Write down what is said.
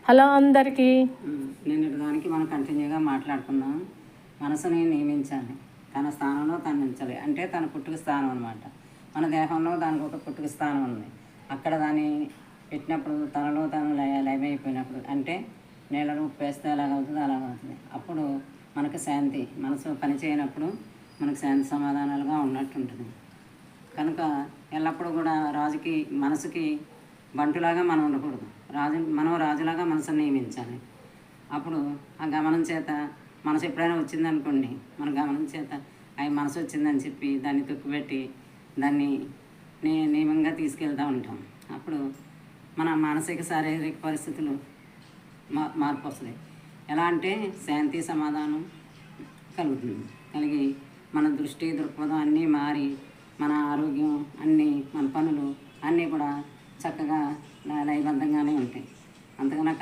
Hello అందరికీ. నిన్నటి దానికి మనం కంటిన్యూగా మాట్లాడుకున్నాం. మనసుని నియమించాలి, తన స్థానంలో తను ఉంచాలి. అంటే తన పుట్టుక స్థానం అనమాట. మన దేహంలో దానికి ఒక పుట్టుక స్థానం ఉంది. అక్కడ దాన్ని పెట్టినప్పుడు తనలో తను లయమైపోయినప్పుడు, అంటే నీళ్ళను ఉప్పేస్తే ఎలాగవుతుంది అలాగవుతుంది. అప్పుడు మనకు శాంతి, మనసు పని చేయనప్పుడు మనకు శాంతి సమాధానాలుగా ఉన్నట్టుంటుంది. కనుక ఎల్లప్పుడూ కూడా రాజుకి మనసుకి బంటులాగా మనం ఉండకూడదు. మనం రాజులాగా మనసుని నియమించాలి. అప్పుడు ఆ గమనం చేత మనసు ఎప్పుడైనా వచ్చిందనుకోండి, మన గమనం చేత అవి మనసు వచ్చిందని చెప్పి దాన్ని తొక్కిపెట్టి దాన్ని నియమంగా తీసుకెళ్తూ ఉంటాం. అప్పుడు మన మానసిక శారీరక పరిస్థితులు మార్పు వస్తుంది. ఎలా అంటే శాంతి సమాధానం కలుగుతుంది. కలిగి మన దృష్టి దృక్పథం అన్నీ మారి మన ఆరోగ్యం అన్నీ మన పనులు అన్నీ కూడా చక్కగా లయబద్ధంగానే ఉంటాయి. అంతకన్నా